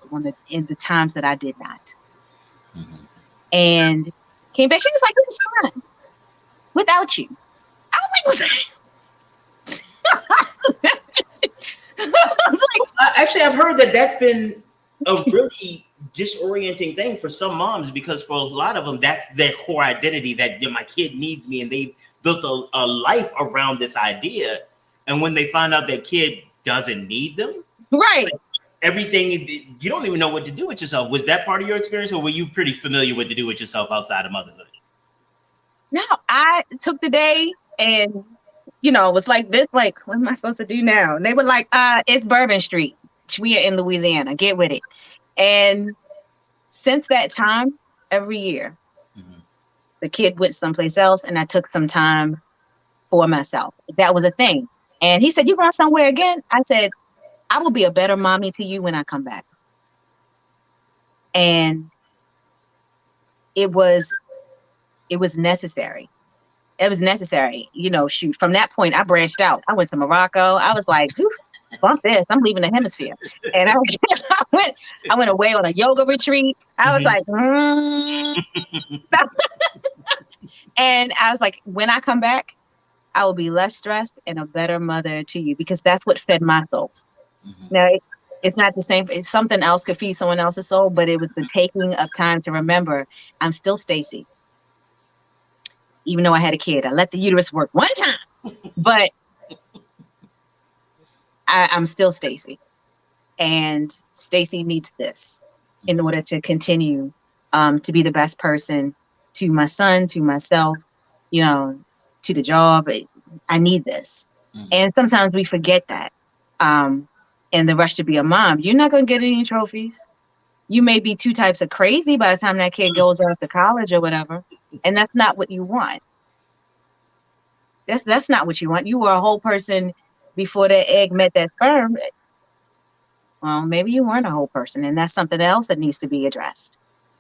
in the times that I did not. And came back. She was like, "It was fine without you." I was like, Actually, I've heard that that's been a really disorienting thing for some moms, because for a lot of them, that's their core identity, that my kid needs me, and they've built a life around this idea. And when they find out their kid doesn't need them, right, like, everything, you don't even know what to do with yourself. Was that part of your experience, or were you pretty familiar with to do with yourself outside of motherhood? No, I took the day and, it was like this, like, what am I supposed to do now? And they were like, it's Bourbon Street. We are in Louisiana. Get with it. And since that time, every year, the kid went someplace else, and I took some time for myself. That was a thing. And he said, you going somewhere again? I said, I will be a better mommy to you when I come back. And it was necessary. It was necessary. Shoot, from that point, I branched out. I went to Morocco. I was like, bump this. I'm leaving the hemisphere. And I went away on a yoga retreat. I was like, and I was like, when I come back, I will be less stressed and a better mother to you, because that's what fed my soul. Now, it's not the same. It's something else could feed someone else's soul, but it was the taking of time to remember I'm still Stacey. Even though I had a kid, I let the uterus work one time, but I'm still Stacey, and Stacey needs this in order to continue to be the best person to my son, to myself, to the job. I need this. And sometimes we forget that. In the rush to be a mom, you're not going to get any trophies. You may be two types of crazy by the time that kid goes off to college or whatever. And that's not what you want. That's not what you want. You were a whole person before that egg met that sperm. Well, maybe you weren't a whole person, and that's something else that needs to be addressed.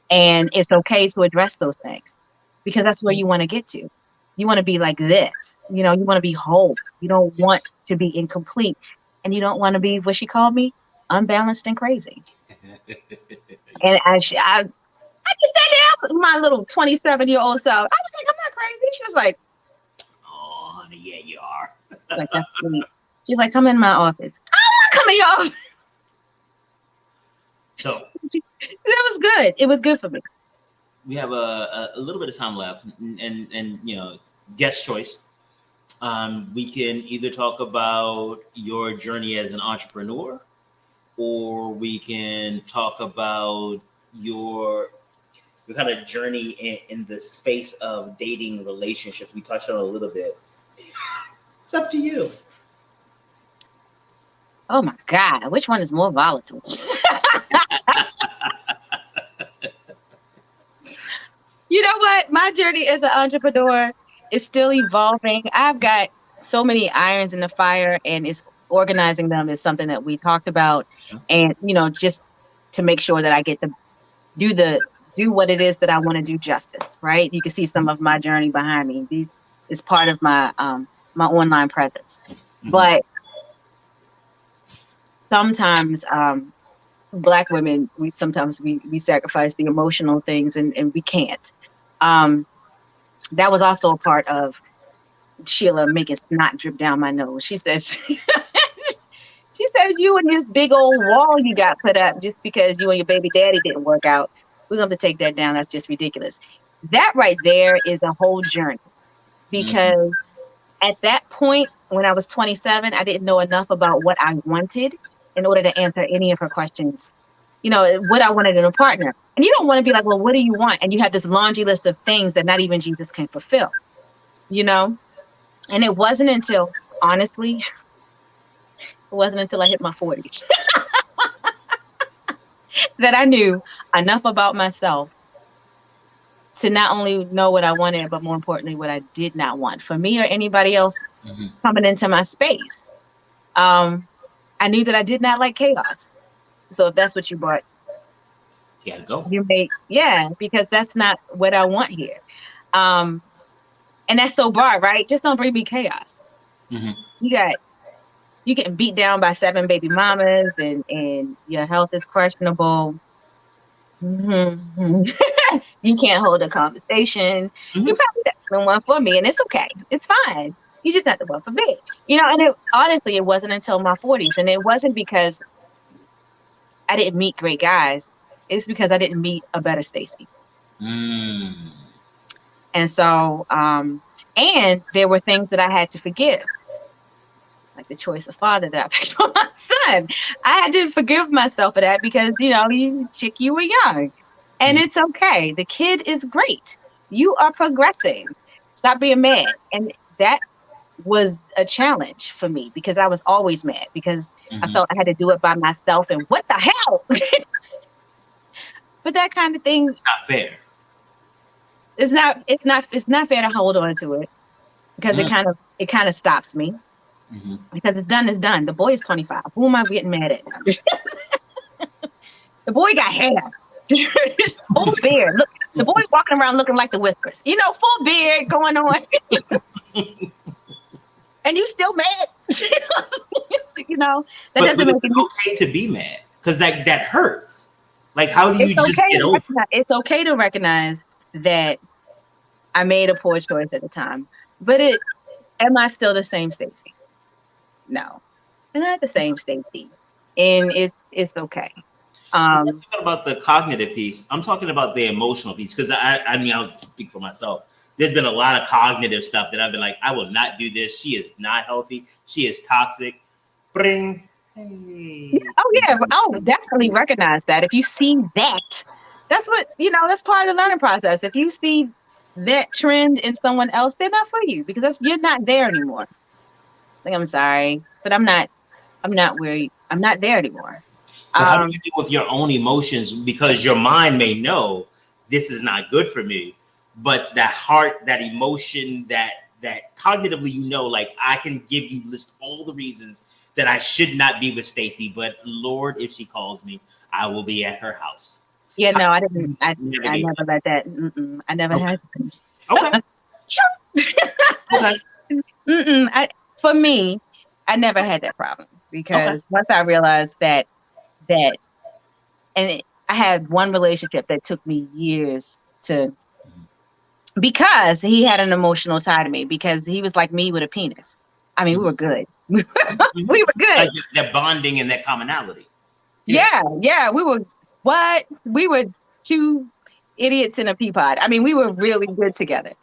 And it's okay to address those things, because that's where you want to get to. You want to be like this. You want to be whole. You don't want to be incomplete. And you don't want to be, what she called me, unbalanced and crazy. And I just sat down with my little 27-year-old self. I was like, I'm not crazy. She was like, oh, honey, yeah, you are. Like, that's sweet. She's like, come in my office. I don't want to come in your office. So it was good. It was good for me. We have a little bit of time left, and guest choice. We can either talk about your journey as an entrepreneur, or we can talk about your kind of journey in the space of dating relationships. We touched on it a little bit. It's up to you. Oh my God, which one is more volatile? You know what? My journey as an entrepreneur is still evolving. I've got so many irons in the fire, and organizing them is something that we talked about. And, just to make sure that I get to do what it is that I want to do justice, right? You can see some of my journey behind me. These is part of my my online presence. But sometimes Black women, we sacrifice the emotional things, and we can't. That was also a part of Sheila making snot drip down my nose. She says, you and this big old wall you got put up just because you and your baby daddy didn't work out. We're going to have to take that down. That's just ridiculous. That right there is a whole journey, because at that point, when I was 27, I didn't know enough about what I wanted in order to answer any of her questions. What I wanted in a partner. And you don't want to be like, well, what do you want? And you have this laundry list of things that not even Jesus can fulfill, And it wasn't until, honestly, I hit my 40s that I knew enough about myself to not only know what I wanted, but more importantly, what I did not want for me or anybody else coming into my space. I knew that I did not like chaos. So if that's what you brought, you gotta go. Because that's not what I want here. And that's so broad, right? Just don't bring me chaos. You getting beat down by 7 baby mamas, and your health is questionable. You can't hold a conversation. You're probably the one for me, and it's okay. It's fine. You just not the one for me. And honestly, it wasn't until my 40s. And it wasn't because I didn't meet great guys. It's because I didn't meet a better Stacey. Mm. And so, and there were things that I had to forgive, like the choice of father that I picked for my son. I had to forgive myself for that because, you were young. And it's okay. The kid is great. You are progressing. Stop being mad. And that was a challenge for me because I was always mad because I felt I had to do it by myself. And what the hell? But that kind of thing. It's not fair. It's not fair to hold on to it because it kind of stops me. Because it's done is done. The boy is 25. Who am I getting mad at now? The boy got hair. Full beard. Look, the boy's walking around looking like the Whispers. Full beard going on. And you still mad. That doesn't make it okay to be mad because that hurts. Like, how do you just get over it? It's okay to recognize that I made a poor choice at the time. But am I still the same Stacey? No. I'm not the same Stacey. And it's okay. I'm not talking about the cognitive piece. I'm talking about the emotional piece because I'll speak for myself. There's been a lot of cognitive stuff that I've been like, I will not do this. She is not healthy. She is toxic. Bring. Hey. Oh yeah. Oh, definitely recognize that. If you see that, that's what that's part of the learning process. If you see that trend in someone else, they're not for you because you're not there anymore. Like, I'm sorry, but I'm not there anymore. But how do you deal with your own emotions? Because your mind may know this is not good for me, but that heart, that emotion, that cognitively, like, I can list all the reasons that I should not be with Stacey, but Lord, if she calls me, I will be at her house. Yeah, no, I didn't. I never let that. I never had. Okay. Okay. For me, I never had that problem because once I realized that I had one relationship that took me years because he had an emotional side to me because he was like me with a penis. I mean, we were good. We were good. Like that bonding and that commonality. Yeah. We were two idiots in a pea pod. I mean, we were really good together.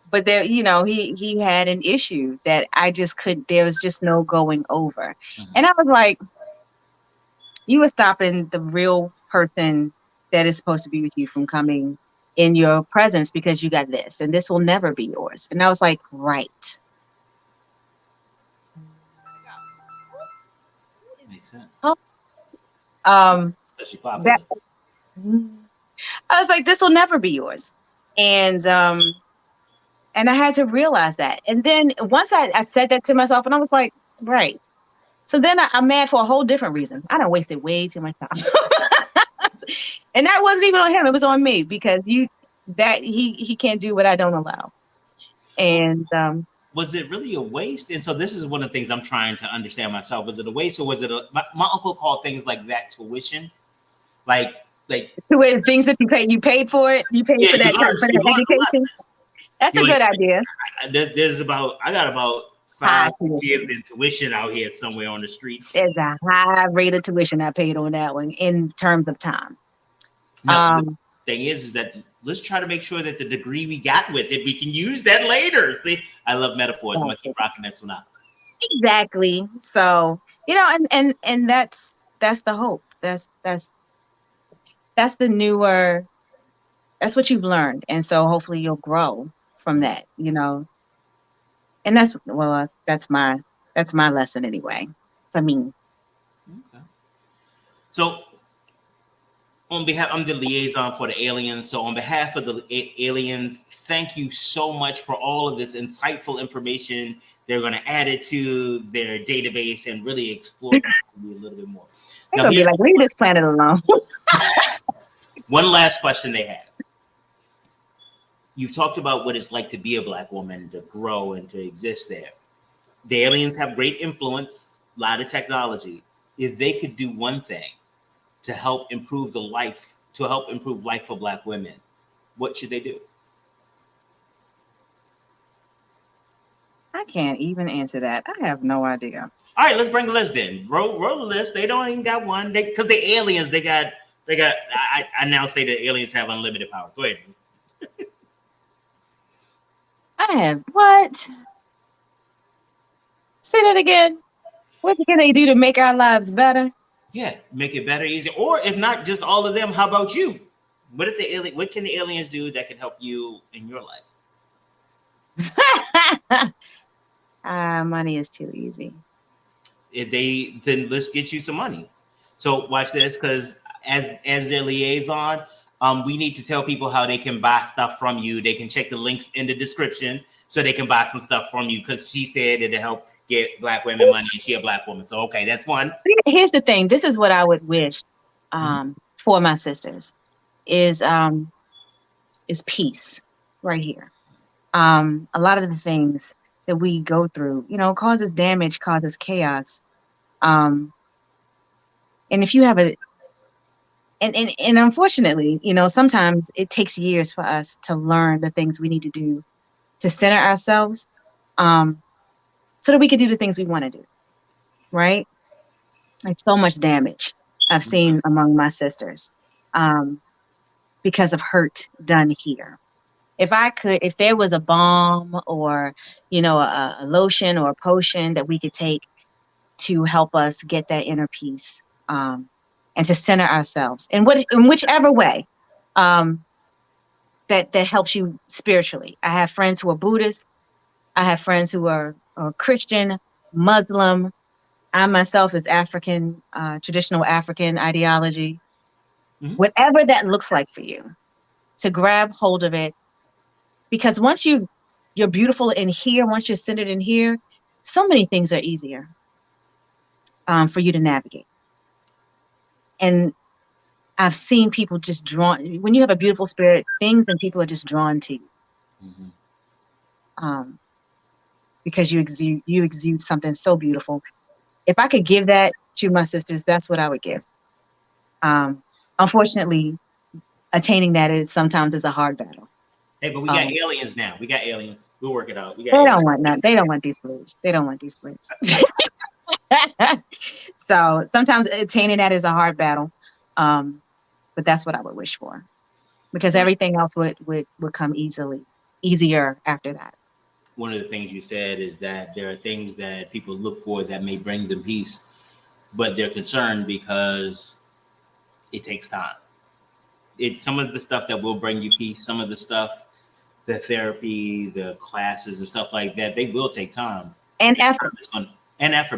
But there, he had an issue that I just there was just no going over. And I was like, you were stopping the real person that is supposed to be with you from coming in your presence because you got this, and this will never be yours. And I was like, right. Makes sense. I was like, this will never be yours. And I had to realize that. And then once I said that to myself, and I was like, right. So then I'm mad for a whole different reason. I done wasted way too much time. And that wasn't even on him. It was on me because he can't do what I don't allow. And was it really a waste? And so this is one of the things I'm trying to understand myself. Was it a waste, or was it my uncle called things like that tuition? Like things that you paid for it. You paid for that education. That's a good idea. I got about 5 years in tuition out here somewhere on the streets. There's a high rate of tuition I paid on that one in terms of time. Now, the thing is that let's try to make sure that the degree we got with it, we can use that later. See, I love metaphors. I'm gonna keep rocking this one out. Exactly. So, and that's the hope. That's the newer. That's what you've learned, and so hopefully you'll grow from that. And that's my lesson anyway for me. Okay. So on behalf, I'm the liaison for the aliens. So on behalf of the aliens, thank you so much for all of this insightful information. They're going to add it to their database and really explore a little bit more. They're going to be like, leave this planet alone. One last question they have. You've talked about what it's like to be a Black woman, to grow and to exist there. The aliens have great influence, a lot of technology. If they could do one thing to help improve life for Black women, what should they do? I can't even answer that. I have no idea. All right, let's bring the list in. Roll the list. They don't even got one. Because the aliens, they got. I now say that aliens have unlimited power. Go ahead. I have what? Say that again. What can they do to make our lives better? Yeah, make it better, easier. Or if not just all of them, how about you? What can the aliens do that can help you in your life? Money is too easy. Then let's get you some money. So watch this, because as their liaison, we need to tell people how they can buy stuff from you. They can check the links in the description so they can buy some stuff from you, because she said it'll help get Black women money, and she a Black woman. So okay, that's one. Here's the thing. This is what I would wish for my sisters is peace right here. A lot of the things that we go through, causes damage, causes chaos. And if you have and unfortunately, sometimes it takes years for us to learn the things we need to do to center ourselves, so that we can do the things we want to do. Right? Like so much damage I've seen among my sisters, because of hurt done here. If there was a balm or, a lotion or a potion that we could take to help us get that inner peace, and to center ourselves in whichever way, that helps you spiritually. I have friends who are Buddhist. I have friends who are Christian, Muslim. I myself is African, traditional African ideology. Whatever that looks like for you, to grab hold of it. Because once you're beautiful in here, once you're centered in here, so many things are easier for you to navigate. And I've seen people just drawn. When you have a beautiful spirit, things and people are just drawn to you, because you exude something so beautiful. If I could give that to my sisters, that's what I would give. Unfortunately, attaining that sometimes is a hard battle. Hey, but we got aliens now. We got aliens. We'll work it out. They don't want none. They don't want these blues. They don't want these blues. So sometimes attaining that is a hard battle. But that's what I would wish for, because everything else would come easier after that. One of the things you said is that there are things that people look for that may bring them peace, but they're concerned because it takes time. Some of the stuff that will bring you peace, some of the stuff, the therapy, the classes and stuff like that, they will take time and effort.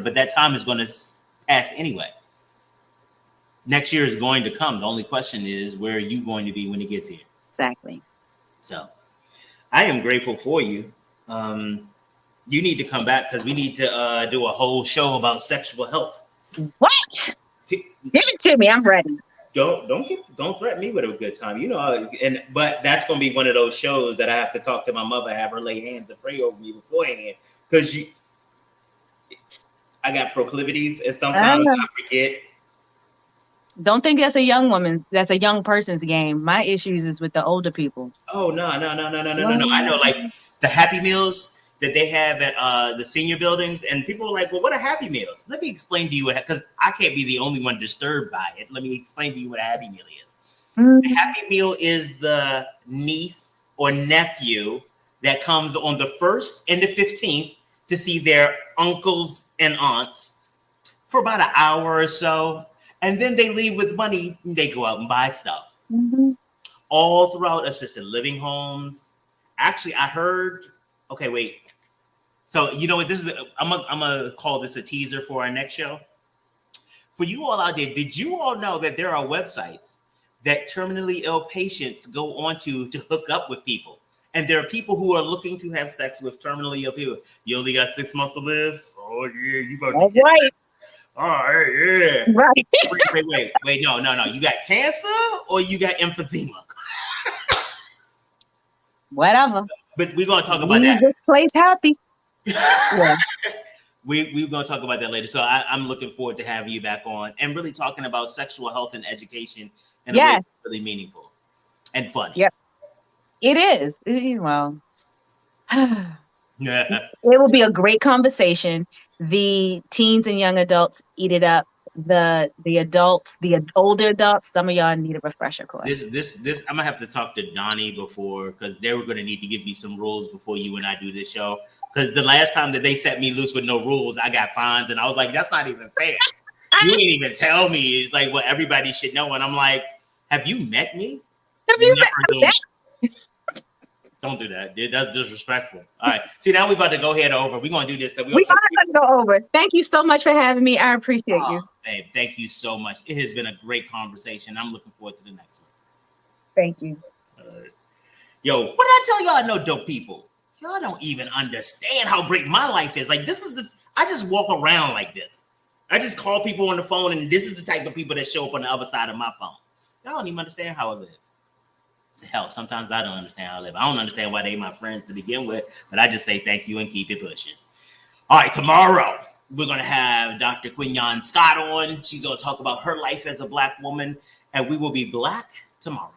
But that time is going to pass anyway. Next year is going to come. The only question is, where are you going to be when it gets here? Exactly. So I am grateful for you. You need to come back, because we need to do a whole show about sexual health. What? Give it to me. I'm ready. Don't threaten me with a good time. But that's going to be one of those shows that I have to talk to my mother, have her lay hands and pray over me beforehand, because I got proclivities, and sometimes I forget. Don't think that's a young person's game. My issues is with the older people. Oh, no. I know, like the Happy Meals that they have at the senior buildings, and people are like, well, what are Happy Meals? Let me explain to you because I can't be the only one disturbed by it. Let me explain to you what a Happy Meal is. The Happy Meal is the niece or nephew that comes on the 1st and the 15th to see their uncles and aunts for about an hour or so. And then they leave with money and they go out and buy stuff. All throughout assisted living homes. Actually, I heard, okay, wait. So you know what, I'm gonna call this a teaser for our next show. For you all out there, did you all know that there are websites that terminally ill patients go onto to hook up with people? And there are people who are looking to have sex with terminally ill people. You only got 6 months to live? Oh yeah, you about to get right. All right, yeah. Right. Wait, no. You got cancer or you got emphysema? Whatever. But we're gonna talk about that. This place happy. Yeah. We're going to talk about that later. So I'm looking forward to having you back on and really talking about sexual health and education in a way that's really meaningful and funny. Yep. It is. Well, Yeah. It will be a great conversation. The teens and young adults eat it up. The older adults, some of y'all need a refresher course. This I'm gonna have to talk to Donnie before, because they were gonna need to give me some rules before you and I do this show. Because the last time that they set me loose with no rules, I got fines, and I was like, that's not even fair. You didn't even tell me. It's like what everybody should know, and I'm like, have you met me? Have you met? Don't do that, dude. That's disrespectful. All right. See, now we're about to go head over. We're gonna do this. We are going to go over. Thank you so much for having me. I appreciate you. Babe, thank you so much. It has been a great conversation. I'm looking forward to the next one. Thank you. Yo, what did I tell y'all? I know dope people. Y'all don't even understand how great my life is. Like this. I just walk around like this. I just call people on the phone, and this is the type of people that show up on the other side of my phone. Y'all don't even understand how I live. Hell, sometimes I don't understand how I live. I don't understand why they my friends to begin with, but I just say thank you and keep it pushing. All right, tomorrow we're going to have Dr. Quinyon Scott on. She's going to talk about her life as a Black woman, and we will be Black tomorrow.